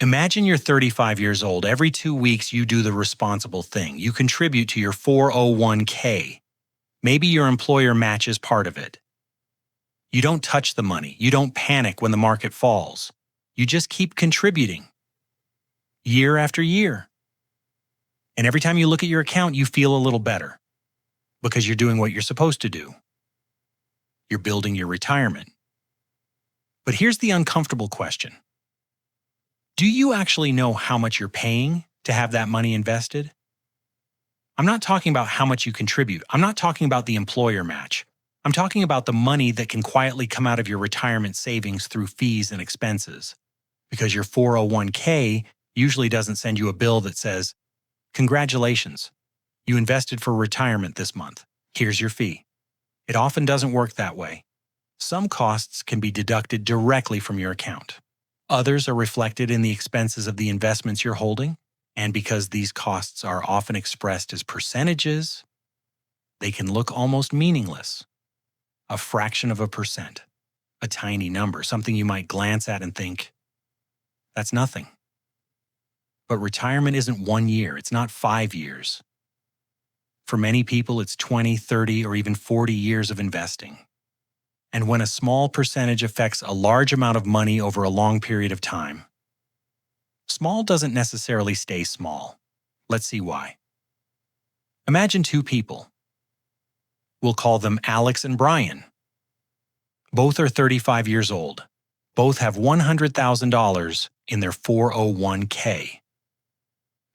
Imagine you're 35 years old. Every 2 weeks, you do the responsible thing. You contribute to your 401k. Maybe your employer matches part of it. You don't touch the money. You don't panic when the market falls. You just keep contributing year after year. And every time you look at your account, you feel a little better because you're doing what you're supposed to do. You're building your retirement. But here's the uncomfortable question. Do you actually know how much you're paying to have that money invested? I'm not talking about how much you contribute. I'm not talking about the employer match. I'm talking about the money that can quietly come out of your retirement savings through fees and expenses. Because your 401k usually doesn't send you a bill that says, "Congratulations, you invested for retirement this month. Here's your fee." It often doesn't work that way. Some costs can be deducted directly from your account. Others are reflected in the expenses of the investments you're holding, and because these costs are often expressed as percentages, they can look almost meaningless. A fraction of a percent, a tiny number, something you might glance at and think, that's nothing. But retirement isn't 1 year, it's not 5 years. For many people, it's 20, 30, or even 40 years of investing. And when a small percentage affects a large amount of money over a long period of time, small doesn't necessarily stay small. Let's see why. Imagine two people. We'll call them Alex and Brian. Both are 35 years old. Both have $100,000 in their 401k.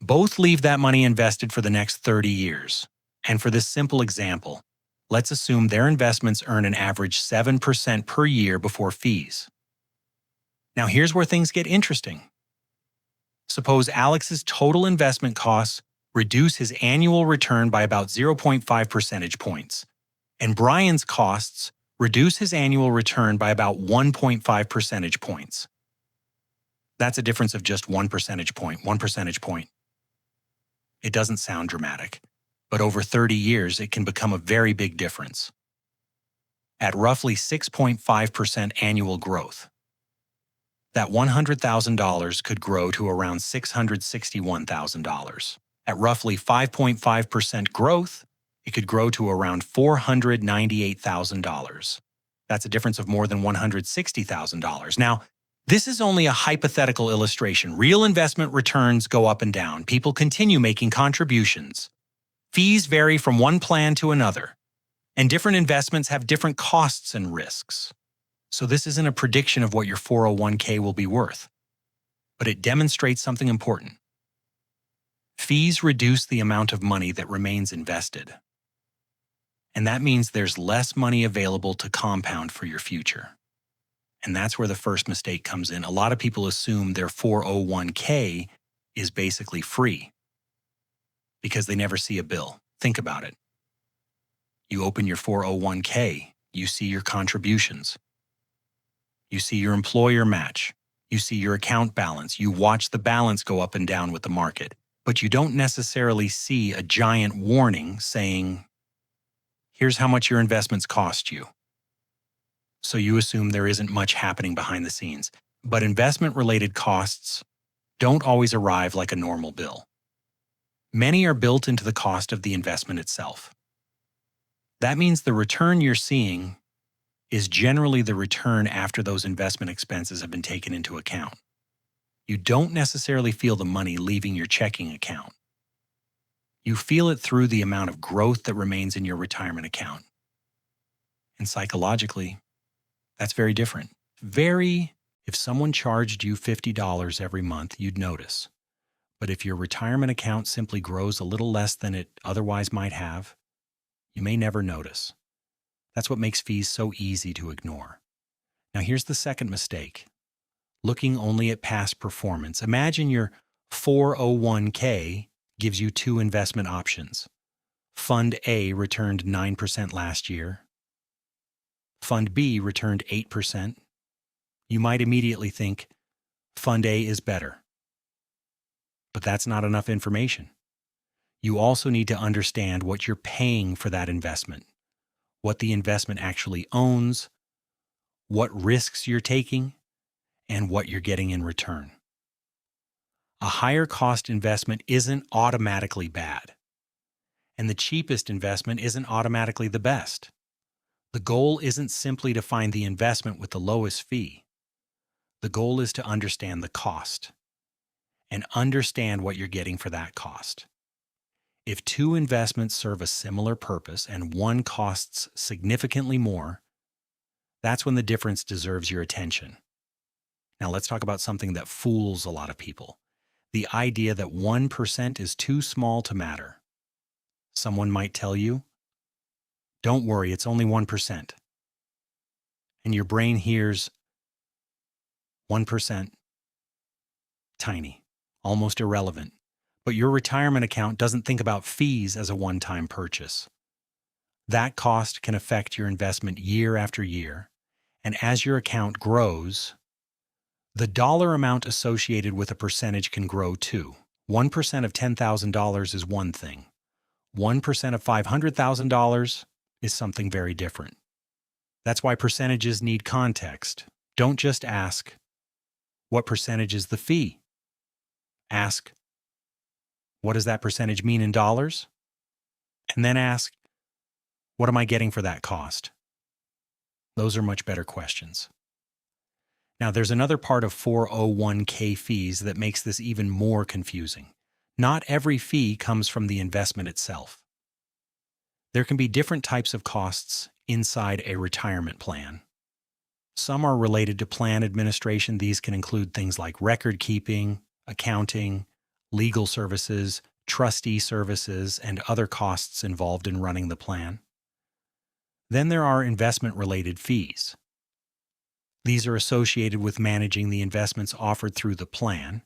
Both leave that money invested for the next 30 years. And for this simple example, let's assume their investments earn an average 7% per year before fees. Now here's where things get interesting. Suppose Alex's total investment costs reduce his annual return by about 0.5 percentage points, and Brian's costs reduce his annual return by about 1.5 percentage points. That's a difference of just 1 percentage point, 1 percentage point. It doesn't sound dramatic, but over 30 years, it can become a very big difference. At roughly 6.5% annual growth, that $100,000 could grow to around $661,000. At roughly 5.5% growth, it could grow to around $498,000. That's a difference of more than $160,000. Now, this is only a hypothetical illustration. Real investment returns go up and down. People continue making contributions. Fees vary from one plan to another, and different investments have different costs and risks. So this isn't a prediction of what your 401k will be worth, but it demonstrates something important. Fees reduce the amount of money that remains invested, and that means there's less money available to compound for your future. And that's where the first mistake comes in. A lot of people assume their 401k is basically free because they never see a bill. Think about it. You open your 401k, you see your contributions. You see your employer match. You see your account balance. You watch the balance go up and down with the market. But you don't necessarily see a giant warning saying, here's how much your investments cost you. So you assume there isn't much happening behind the scenes. But investment-related costs don't always arrive like a normal bill. Many are built into the cost of the investment itself. That means the return you're seeing is generally the return after those investment expenses have been taken into account. You don't necessarily feel the money leaving your checking account. You feel it through the amount of growth that remains in your retirement account. And psychologically, that's very different. If someone charged you $50 every month, you'd notice. But if your retirement account simply grows a little less than it otherwise might have, you may never notice. That's what makes fees so easy to ignore. Now here's the second mistake. Looking only at past performance. Imagine your 401k gives you two investment options. Fund A returned 9% last year. Fund B returned 8%. You might immediately think, Fund A is better. But that's not enough information. You also need to understand what you're paying for that investment, what the investment actually owns, what risks you're taking, and what you're getting in return. A higher cost investment isn't automatically bad, and the cheapest investment isn't automatically the best. The goal isn't simply to find the investment with the lowest fee. The goal is to understand the cost and understand what you're getting for that cost. If two investments serve a similar purpose and one costs significantly more, that's when the difference deserves your attention. Now let's talk about something that fools a lot of people. The idea that 1% is too small to matter. Someone might tell you, don't worry, it's only 1%. And your brain hears 1%, tiny, almost irrelevant. But your retirement account doesn't think about fees as a one-time purchase. That cost can affect your investment year after year, and as your account grows, the dollar amount associated with a percentage can grow too. 1% of $10,000 is one thing. 1% of $500,000 is something very different. That's why percentages need context. Don't just ask, what percentage is the fee? Ask, what does that percentage mean in dollars? And then ask, what am I getting for that cost? Those are much better questions. Now, there's another part of 401k fees that makes this even more confusing. Not every fee comes from the investment itself. There can be different types of costs inside a retirement plan. Some are related to plan administration. These can include things like record keeping, accounting, legal services, trustee services, and other costs involved in running the plan. Then there are investment-related fees. These are associated with managing the investments offered through the plan,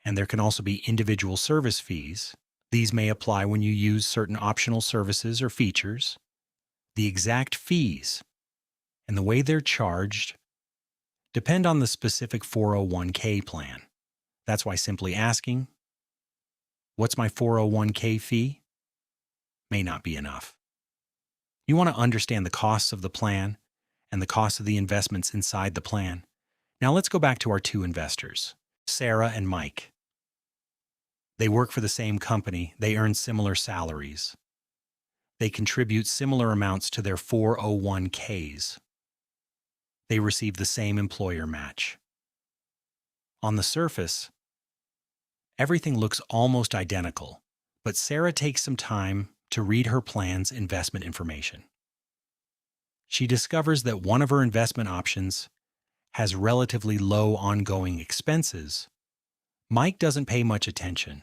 and there can also be individual service fees. These may apply when you use certain optional services or features. The exact fees and the way they're charged depend on the specific 401k plan. That's why simply asking, what's my 401k fee, may not be enough. You want to understand the costs of the plan and the cost of the investments inside the plan. Now let's go back to our two investors, Sarah and Mike. They work for the same company. They earn similar salaries. They contribute similar amounts to their 401ks. They receive the same employer match. On the surface, everything looks almost identical, but Sarah takes some time to read her plan's investment information. She discovers that one of her investment options has relatively low ongoing expenses. Mike doesn't pay much attention.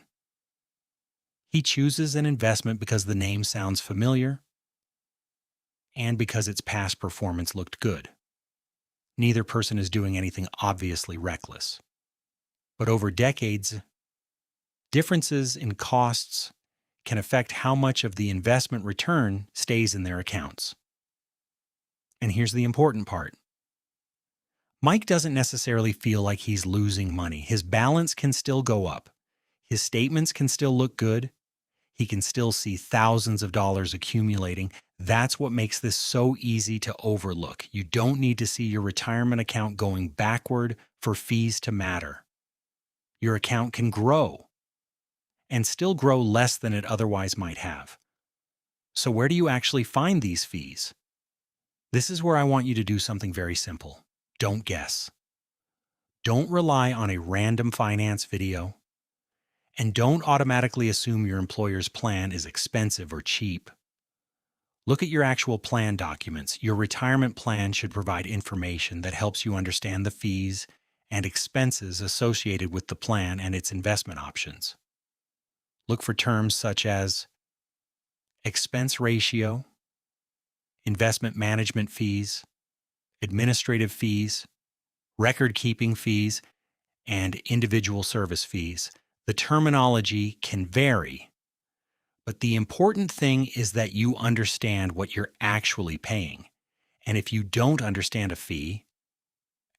He chooses an investment because the name sounds familiar and because its past performance looked good. Neither person is doing anything obviously reckless. But over decades, differences in costs can affect how much of the investment return stays in their accounts. And here's the important part. Mike doesn't necessarily feel like he's losing money. His balance can still go up. His statements can still look good. He can still see thousands of dollars accumulating. That's what makes this so easy to overlook. You don't need to see your retirement account going backward for fees to matter. Your account can grow and still grow less than it otherwise might have. So where do you actually find these fees? This is where I want you to do something very simple. Don't guess. Don't rely on a random finance video. And don't automatically assume your employer's plan is expensive or cheap. Look at your actual plan documents. Your retirement plan should provide information that helps you understand the fees and expenses associated with the plan and its investment options. Look for terms such as expense ratio, investment management fees, administrative fees, record-keeping fees, and individual service fees. The terminology can vary, but the important thing is that you understand what you're actually paying. And if you don't understand a fee,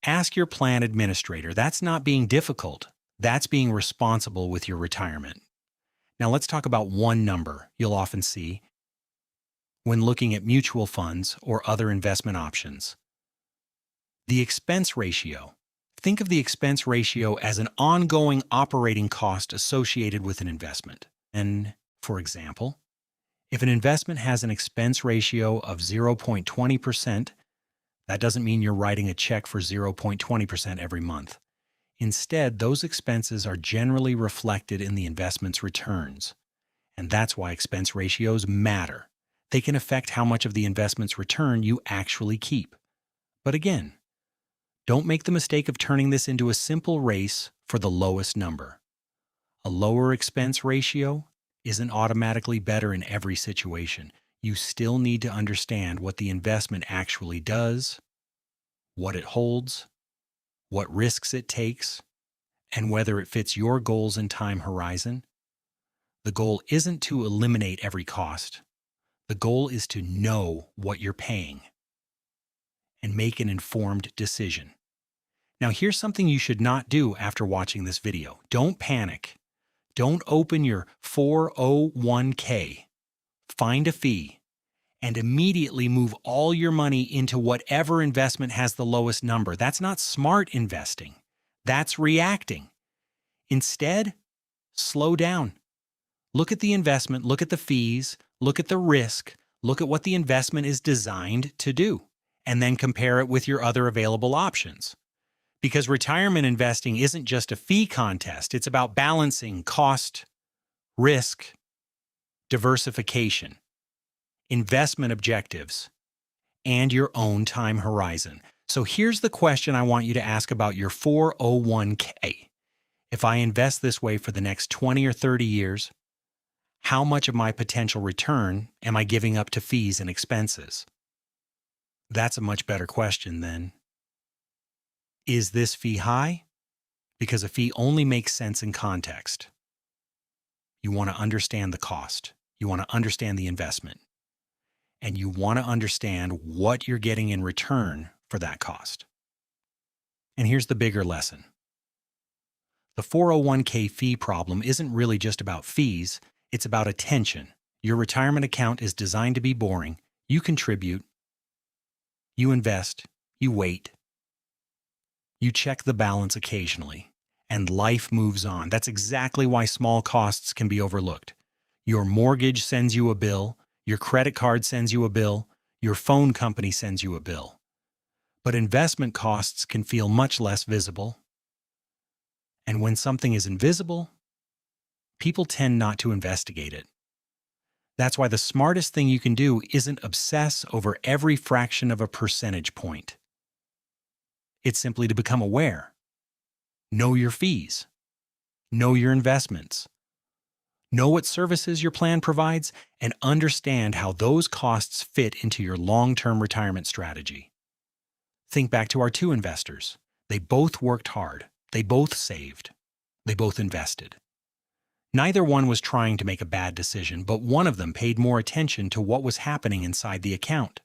ask your plan administrator. That's not being difficult. That's being responsible with your retirement. Now let's talk about one number you'll often see when looking at mutual funds or other investment options. The expense ratio. Think of the expense ratio as an ongoing operating cost associated with an investment. And, for example, if an investment has an expense ratio of 0.20%, that doesn't mean you're writing a check for 0.20% every month. Instead, those expenses are generally reflected in the investment's returns. And that's why expense ratios matter. They can affect how much of the investment's return you actually keep. But again, don't make the mistake of turning this into a simple race for the lowest number. A lower expense ratio isn't automatically better in every situation. You still need to understand what the investment actually does, what it holds, what risks it takes, and whether it fits your goals and time horizon. The goal isn't to eliminate every cost. The goal is to know what you're paying and make an informed decision. Now, here's something you should not do after watching this video. Don't panic. Don't open your 401k, find a fee, and immediately move all your money into whatever investment has the lowest number. That's not smart investing. That's reacting. Instead, slow down. Look at the investment, look at the fees, look at the risk, look at what the investment is designed to do, and then compare it with your other available options. Because retirement investing isn't just a fee contest, it's about balancing cost, risk, diversification, investment objectives, and your own time horizon. So here's the question I want you to ask about your 401k. If I invest this way for the next 20 or 30 years, how much of my potential return am I giving up to fees and expenses? That's a much better question than, is this fee high? Because a fee only makes sense in context. You want to understand the cost. You want to understand the investment. And you want to understand what you're getting in return for that cost. And here's the bigger lesson. The 401k fee problem isn't really just about fees, it's about attention. Your retirement account is designed to be boring. You contribute, you invest, you wait, you check the balance occasionally, and life moves on. That's exactly why small costs can be overlooked. Your mortgage sends you a bill, your credit card sends you a bill, your phone company sends you a bill. But investment costs can feel much less visible. And when something is invisible, people tend not to investigate it. That's why the smartest thing you can do isn't obsess over every fraction of a percentage point. It's simply to become aware. Know your fees. Know your investments. Know what services your plan provides, and understand how those costs fit into your long-term retirement strategy. Think back to our two investors. They both worked hard. They both saved. They both invested. Neither one was trying to make a bad decision, but one of them paid more attention to what was happening inside the account.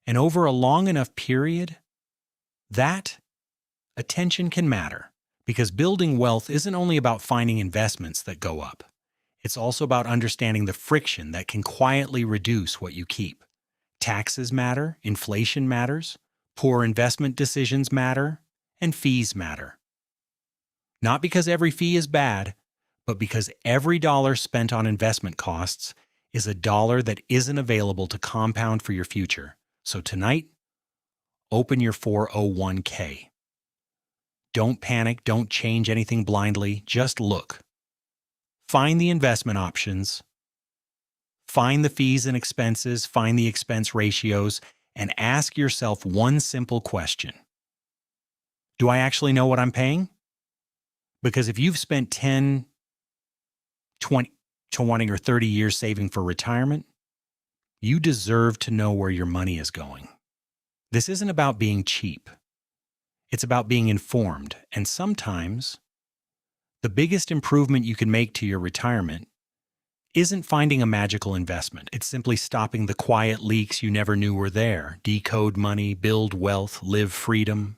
And over a long enough period, that attention can matter, because building wealth isn't only about finding investments that go up. It's also about understanding the friction that can quietly reduce what you keep. Taxes matter, inflation matters, poor investment decisions matter, and fees matter. Not because every fee is bad, but because every dollar spent on investment costs is a dollar that isn't available to compound for your future. So tonight, open your 401k. Don't panic, don't change anything blindly, just look. Find the investment options, find the fees and expenses, find the expense ratios, and ask yourself one simple question. Do I actually know what I'm paying? Because if you've spent 10, 20, 20 or 30 years saving for retirement, you deserve to know where your money is going. This isn't about being cheap. It's about being informed, and sometimes the biggest improvement you can make to your retirement isn't finding a magical investment. It's simply stopping the quiet leaks you never knew were there. Decode money, build wealth, live freedom.